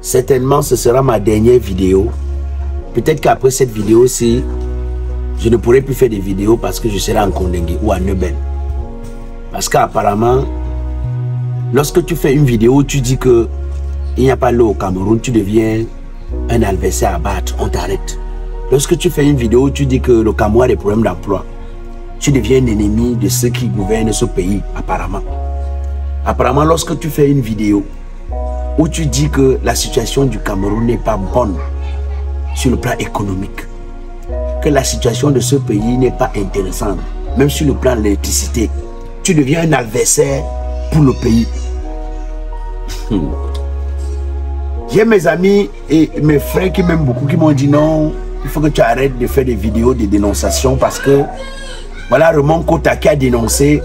Certainement, ce sera ma dernière vidéo. Peut-être qu'après cette vidéo-ci, je ne pourrai plus faire des vidéos parce que je serai en Kondengui ou à Nebel. Parce qu'apparemment, lorsque tu fais une vidéo où tu dis que il n'y a pas l'eau au Cameroun, tu deviens un adversaire à battre, on t'arrête. Lorsque tu fais une vidéo où tu dis que le Cameroun a des problèmes d'emploi, tu deviens un ennemi de ceux qui gouvernent ce pays, apparemment. Apparemment, lorsque tu fais une vidéo où tu dis que la situation du Cameroun n'est pas bonne sur le plan économique, que la situation de ce pays n'est pas intéressante, même sur le plan de l'électricité, tu deviens un adversaire pour le pays. J'ai mes amis et mes frères qui m'aiment beaucoup, qui m'ont dit non, il faut que tu arrêtes de faire des vidéos de dénonciation parce que voilà Raymond Kota qui a dénoncé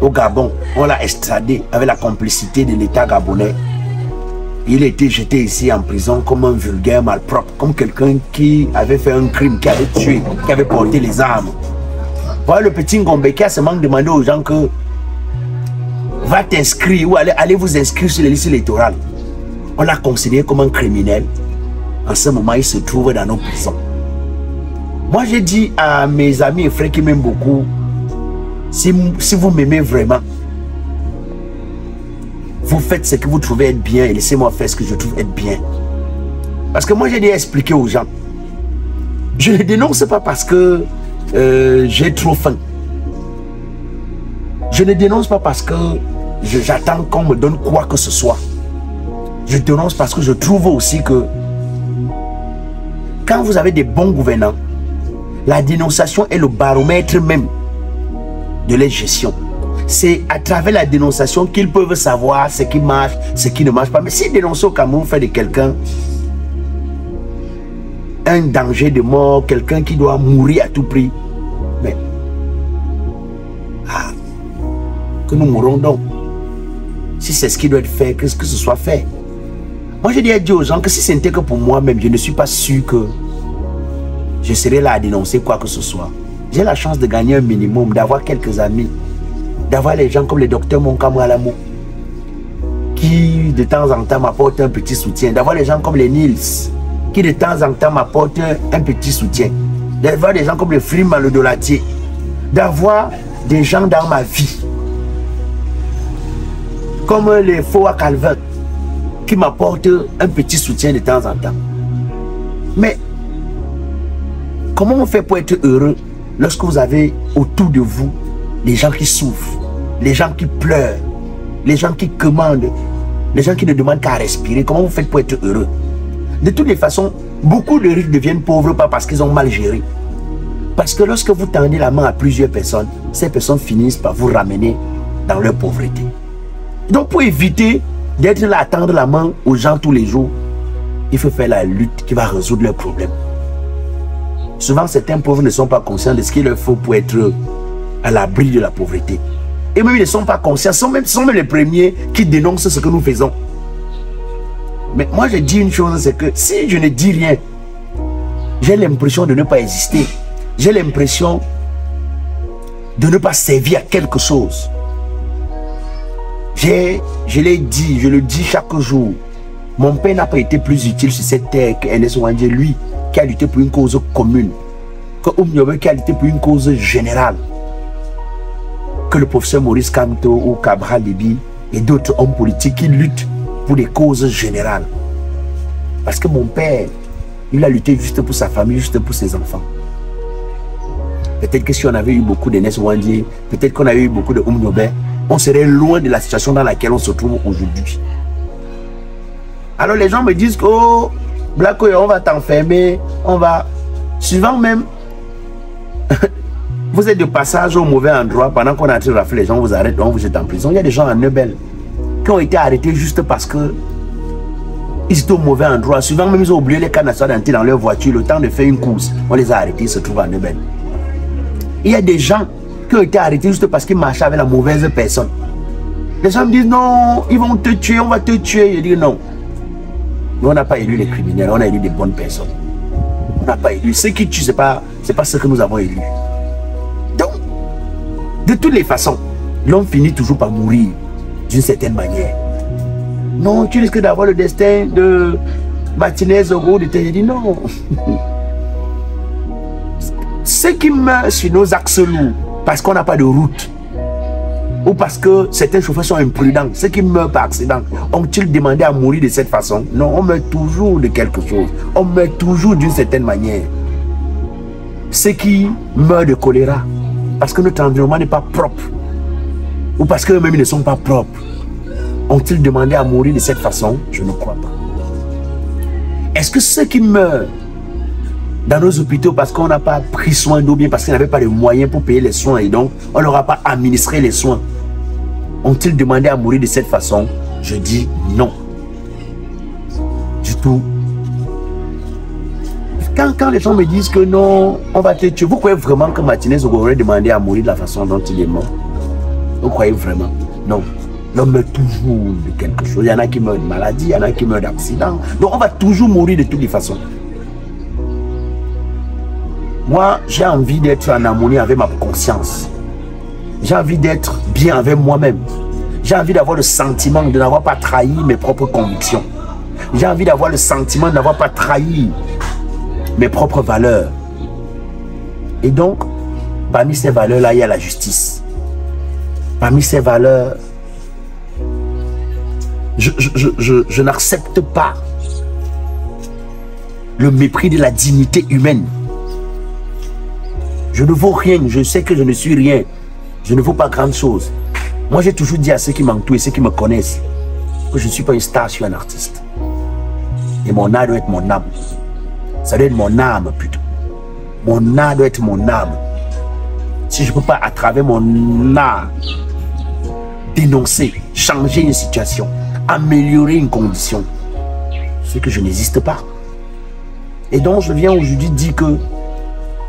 au Gabon, on l'a extradé avec la complicité de l'État gabonais. Il a été jeté ici en prison comme un vulgaire malpropre, comme quelqu'un qui avait fait un crime, qui avait tué, qui avait porté les armes. Voilà le petit Ngombe qui a seulement demandé aux gens que va t'inscrire ou allez vous inscrire sur les listes électorales. On l'a considéré comme un criminel. En ce moment, il se trouve dans nos prisons. Moi, j'ai dit à mes amis et frères qui m'aiment beaucoup, si vous m'aimez vraiment, vous faites ce que vous trouvez être bien et laissez-moi faire ce que je trouve être bien. Parce que moi, j'ai déjà expliqué aux gens. Je ne dénonce pas parce que j'ai trop faim. Je ne dénonce pas parce que j'attends qu'on me donne quoi que ce soit. Je dénonce parce que je trouve aussi que quand vous avez des bons gouvernants, la dénonciation est le baromètre même de la gestion. C'est à travers la dénonciation qu'ils peuvent savoir ce qui marche, ce qui ne marche pas. Mais si dénoncer au Cameroun fait de quelqu'un un danger de mort, quelqu'un qui doit mourir à tout prix, mais que nous mourrons donc. Si c'est ce qui doit être fait, que ce soit fait. Moi, j'ai déjà dit aux gens que si ce n'était que pour moi-même, je ne suis pas sûr que je serai là à dénoncer quoi que ce soit. J'ai la chance de gagner un minimum, d'avoir quelques amis, d'avoir les gens comme le docteur Monkamou Alamou, qui de temps en temps m'apportent un petit soutien, d'avoir les gens comme les Nils, qui de temps en temps m'apportent un petit soutien, d'avoir des gens comme le Freeman, le Dolatier, d'avoir des gens dans ma vie, comme les Foa Calvin, qui m'apportent un petit soutien de temps en temps. Mais comment on fait pour être heureux lorsque vous avez autour de vous les gens qui souffrent, les gens qui pleurent, les gens qui commandent, les gens qui ne demandent qu'à respirer? Comment vous faites pour être heureux? De toutes les façons, beaucoup de riches deviennent pauvres pas parce qu'ils ont mal géré. Parce que lorsque vous tendez la main à plusieurs personnes, ces personnes finissent par vous ramener dans leur pauvreté. Donc pour éviter d'être là à tendre la main aux gens tous les jours, il faut faire la lutte qui va résoudre leurs problèmes. Souvent, certains pauvres ne sont pas conscients de ce qu'il leur faut pour être à l'abri de la pauvreté. Et même ils ne sont pas conscients, sont même les premiers qui dénoncent ce que nous faisons. Mais moi, je dis une chose, c'est que si je ne dis rien, j'ai l'impression de ne pas exister. J'ai l'impression de ne pas servir à quelque chose. Je l'ai dit, je le dis chaque jour. Mon père n'a pas été plus utile sur cette terre qu'Ernest Ouandjé, lui, qui a lutté pour une cause commune, que Oumniobe qui a lutté pour une cause générale, que le professeur Maurice Kamto ou Cabral Libi et d'autres hommes politiques qui luttent pour des causes générales. Parce que mon père, il a lutté juste pour sa famille, juste pour ses enfants. Peut-être que si on avait eu beaucoup d'Ernest Ouandjé, peut-être qu'on avait eu beaucoup de Oumniobe, on serait loin de la situation dans laquelle on se trouve aujourd'hui. Alors les gens me disent que oh, Blacko, on va t'enfermer, on va... Souvent même, vous êtes de passage au mauvais endroit, pendant qu'on est en train de rafler, les gens vous arrêtent, on vous êtes en prison. Il y a des gens en Nebel qui ont été arrêtés juste parce que ils étaient au mauvais endroit. Souvent même, ils ont oublié les cannes à soie dans leur voiture, le temps de faire une course. On les a arrêtés, ils se trouvent en Nebel. Il y a des gens qui ont été arrêtés juste parce qu'ils marchaient avec la mauvaise personne. Les gens me disent non, ils vont te tuer, on va te tuer. Je dis non. Nous, on n'a pas élu les criminels, on a élu des bonnes personnes. On n'a pas élu. Ceux qui tuent, ce n'est pas ce que nous avons élu. Donc, de toutes les façons, l'homme finit toujours par mourir d'une certaine manière. Non, tu risques d'avoir le destin de Martinez Oro de J'ai dit non. Ceux qui meurent sur nos axes lourds, parce qu'on n'a pas de route, ou parce que certains chauffeurs sont imprudents, ceux qui meurent par accident, ont-ils demandé à mourir de cette façon? Non, on meurt toujours de quelque chose. On meurt toujours d'une certaine manière. Ceux qui meurent de choléra, parce que notre environnement n'est pas propre, ou parce qu'eux-mêmes ne sont pas propres, ont-ils demandé à mourir de cette façon? Je ne crois pas. Est-ce que ceux qui meurent dans nos hôpitaux parce qu'on n'a pas pris soin d'eux, bien parce qu'ils n'avaient pas de moyens pour payer les soins et donc on ne leur a pas administré les soins, ont-ils demandé à mourir de cette façon? Je dis non. Du tout. Quand les gens me disent que non, on va te tuer, vous croyez vraiment que Martinez aurait demandé à mourir de la façon dont il est mort? Vous croyez vraiment? Non. L'homme meurt toujours de quelque chose. Il y en a qui meurent de maladie, il y en a qui meurent d'accident. Donc on va toujours mourir de toutes les façons. Moi, j'ai envie d'être en harmonie avec ma conscience. J'ai envie d'être bien avec moi-même. J'ai envie d'avoir le sentiment de n'avoir pas trahi mes propres convictions. J'ai envie d'avoir le sentiment de n'avoir pas trahi mes propres valeurs. Et donc, parmi ces valeurs-là, il y a la justice. Parmi ces valeurs, je n'accepte pas le mépris de la dignité humaine. Je ne vaux rien, je sais que je ne suis rien. Je ne vaux pas grande chose. Moi, j'ai toujours dit à ceux qui m'entourent et ceux qui me connaissent que je ne suis pas une star, je suis un artiste. Et mon art doit être mon âme. Ça doit être mon âme, plutôt. Mon art doit être mon âme. Si je ne peux pas, à travers mon art, dénoncer, changer une situation, améliorer une condition, c'est que je n'existe pas. Et donc, je viens aujourd'hui dire que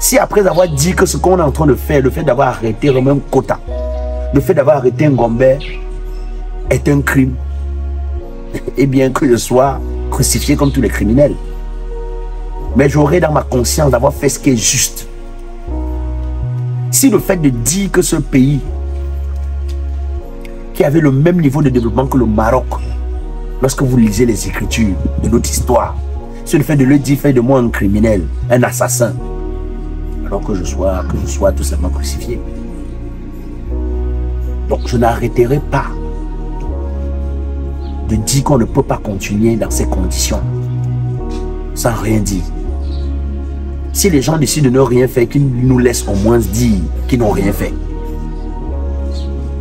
si après avoir dit que ce qu'on est en train de faire, le fait d'avoir arrêté Romain Kota, le fait d'avoir arrêté Ngombe est un crime, et bien que je sois crucifié comme tous les criminels, mais j'aurai dans ma conscience d'avoir fait ce qui est juste. Si le fait de dire que ce pays qui avait le même niveau de développement que le Maroc, lorsque vous lisez les écritures de notre histoire, c'est le fait de le dire fait de moi un criminel, un assassin, alors que je sois tout simplement crucifié. Donc je n'arrêterai pas de dire qu'on ne peut pas continuer dans ces conditions sans rien dire. Si les gens décident de ne rien faire, qu'ils nous laissent au moins dire qu'ils n'ont rien fait.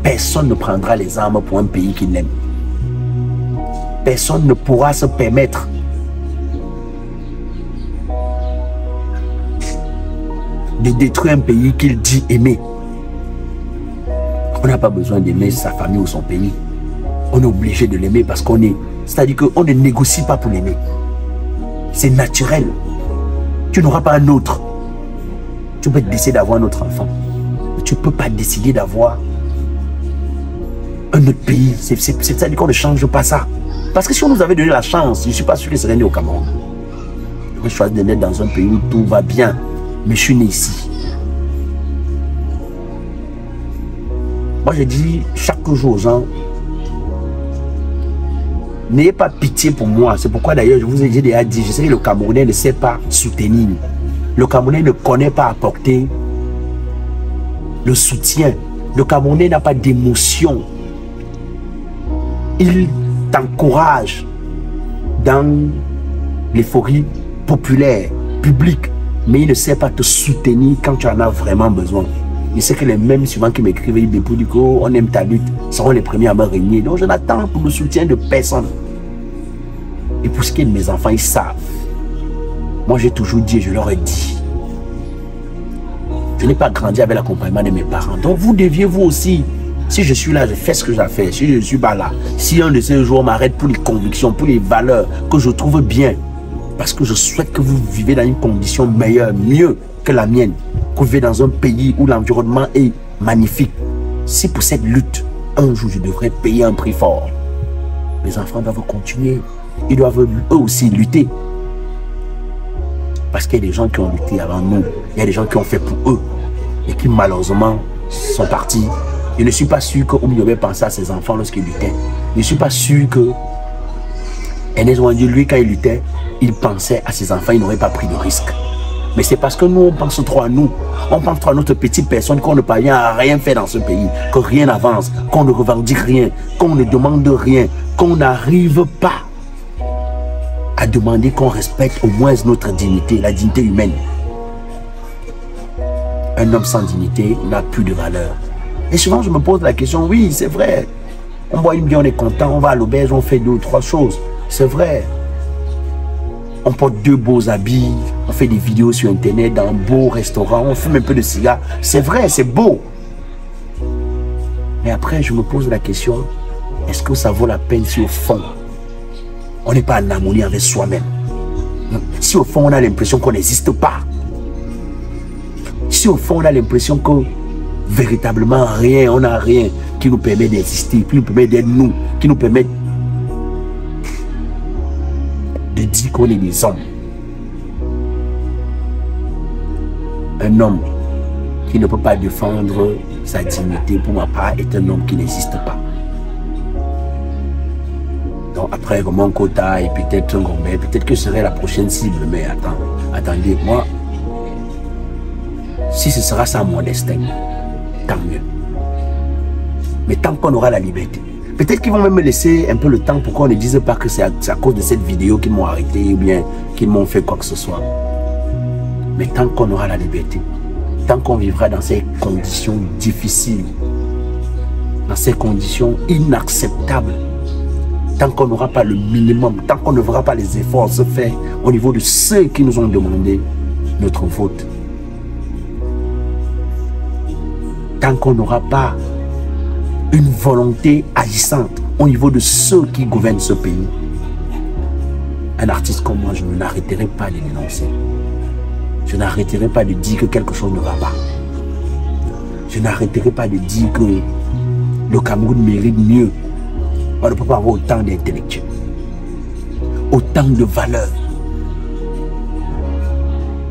Personne ne prendra les armes pour un pays qu'il n'aime. Personne ne pourra se permettre de détruire un pays qu'il dit aimer. On n'a pas besoin d'aimer sa famille ou son pays. On est obligé de l'aimer parce qu'on est... C'est-à-dire qu'on ne négocie pas pour l'aimer. C'est naturel. Tu n'auras pas un autre. Tu peux décider d'avoir un autre enfant. Mais tu ne peux pas décider d'avoir un autre pays. C'est-à-dire qu'on ne change pas ça. Parce que si on nous avait donné la chance, je ne suis pas sûr qu'il serait né au Cameroun. Je choisis de naître dans un pays où tout va bien. Mais je suis né ici. Moi, je dis chaque jour aux gens, n'ayez pas pitié pour moi. C'est pourquoi d'ailleurs, je vous ai déjà dit, je sais que le Camerounais ne sait pas soutenir. Le Camerounais ne connaît pas apporter le soutien. Le Camerounais n'a pas d'émotion. Il t'encourage dans l'euphorie populaire, publique, mais il ne sait pas te soutenir quand tu en as vraiment besoin. Je sais que les mêmes souvent qui m'écrivent, ils me disent on aime ta lutte, seront les premiers à me régner. Donc je n'attends pour le soutien de personne. Et pour ce qui est de mes enfants, ils savent. Moi j'ai toujours dit et je leur ai dit. Je n'ai pas grandi avec l'accompagnement de mes parents. Donc vous deviez vous aussi. Si je suis là, je fais ce que j'ai fait. Si je ne suis pas là, si un de ces jours m'arrête pour les convictions, pour les valeurs que je trouve bien, parce que je souhaite que vous vivez dans une condition meilleure, mieux que la mienne, que vous vivez dans un pays où l'environnement est magnifique. Si pour cette lutte, un jour je devrais payer un prix fort, les enfants doivent continuer. Ils doivent eux aussi lutter. Parce qu'il y a des gens qui ont lutté avant nous. Il y a des gens qui ont fait pour eux et qui malheureusement sont partis. Je ne suis pas sûr que Oumyobé pensait à ses enfants lorsqu'il luttait. Je ne suis pas sûr que Ernest Ouandieu, lui, quand il luttait, il pensait à ses enfants, il n'aurait pas pris de risque. Mais c'est parce que nous, on pense trop à nous. On pense trop à notre petite personne, qu'on ne parvient à rien faire dans ce pays, que rien n'avance, qu'on ne revendique rien, qu'on ne demande rien, qu'on n'arrive pas à demander qu'on respecte au moins notre dignité, la dignité humaine. Un homme sans dignité n'a plus de valeur. Et souvent, je me pose la question, oui, c'est vrai. On boit une bière, on est content, on va à l'auberge, on fait 2 ou 3 choses. C'est vrai. On porte 2 beaux habits, on fait des vidéos sur Internet, dans un beau restaurant, on fume un peu de cigare. C'est vrai, c'est beau. Mais après, je me pose la question, est-ce que ça vaut la peine si au fond, on n'est pas en harmonie avec soi-même? Si au fond, on a l'impression qu'on n'existe pas. Si au fond, on a l'impression que véritablement rien, on n'a rien qui nous permet d'exister, qui nous permet d'être nous, qui nous permet de dire qu'on est des hommes. Un homme qui ne peut pas défendre sa dignité, pour ma part, est un homme qui n'existe pas. Donc après Raymond Kota et peut-être Ngombe, peut-être que ce serait la prochaine cible, mais attendez, moi, si ce sera ça mon destin, tant mieux. Mais tant qu'on aura la liberté, peut-être qu'ils vont même me laisser un peu le temps pour qu'on ne dise pas que c'est à cause de cette vidéo qu'ils m'ont arrêté ou bien qu'ils m'ont fait quoi que ce soit. Mais tant qu'on aura la liberté, tant qu'on vivra dans ces conditions difficiles, dans ces conditions inacceptables, tant qu'on n'aura pas le minimum, tant qu'on ne verra pas les efforts se faire au niveau de ceux qui nous ont demandé notre vote, tant qu'on n'aura pas une volonté agissante au niveau de ceux qui gouvernent ce pays, un artiste comme moi, je n'arrêterai pas de dénoncer. Je n'arrêterai pas de dire que quelque chose ne va pas. Je n'arrêterai pas de dire que le Cameroun mérite mieux. On ne peut pas avoir autant d'intellectuels, autant de valeurs,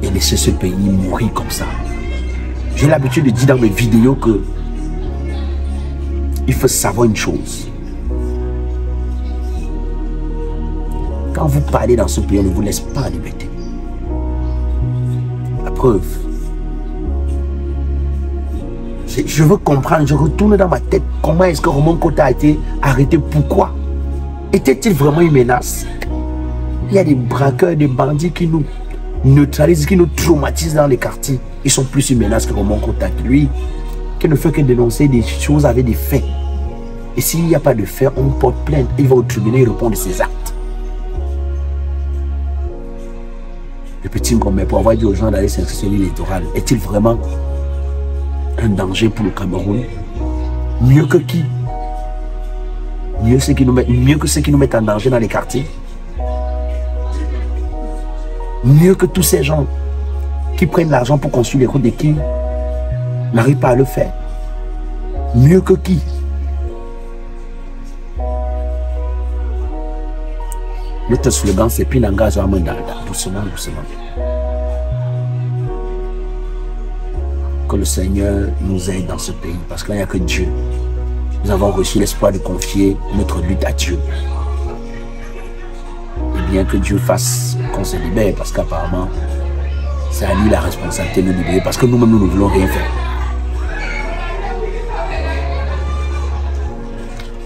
et laisser ce pays mourir comme ça. J'ai l'habitude de dire dans mes vidéos que il faut savoir une chose. Quand vous parlez dans ce pays, on ne vous laisse pas en liberté. La preuve. Je veux comprendre, je retourne dans ma tête comment est-ce que Raymond Kota a été arrêté, pourquoi? Était-il vraiment une menace? Il y a des braqueurs, des bandits qui nous neutralisent, qui nous traumatisent dans les quartiers. Ils sont plus une menace que Raymond Kota, lui, qui ne fait que dénoncer des choses avec des faits. Et s'il n'y a pas de faits, on porte plainte. Il va au tribunal et répondre de ses actes. Le petit Ngombe, pour avoir dit aux gens d'aller s'inscrire sur l'électoral, est-il vraiment un danger pour le Cameroun? Mieux que qui? Mieux que ceux qui nous mettent en danger dans les quartiers? Mieux que tous ces gens qui prennent l'argent pour construire les routes et qui n'arrivent pas à le faire? Mieux que qui? Notre slogan, c'est Pinanga Zoamandanda. Doucement, doucement. Que le Seigneur nous aide dans ce pays, parce qu'il n'y a que Dieu. Nous avons reçu l'espoir de confier notre lutte à Dieu. Et bien que Dieu fasse qu'on se libère, parce qu'apparemment, c'est à lui la responsabilité de nous libérer, parce que nous-mêmes, nous ne voulons rien faire.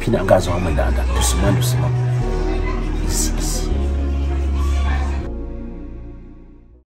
Pinanga Zoamandanda. Doucement, doucement.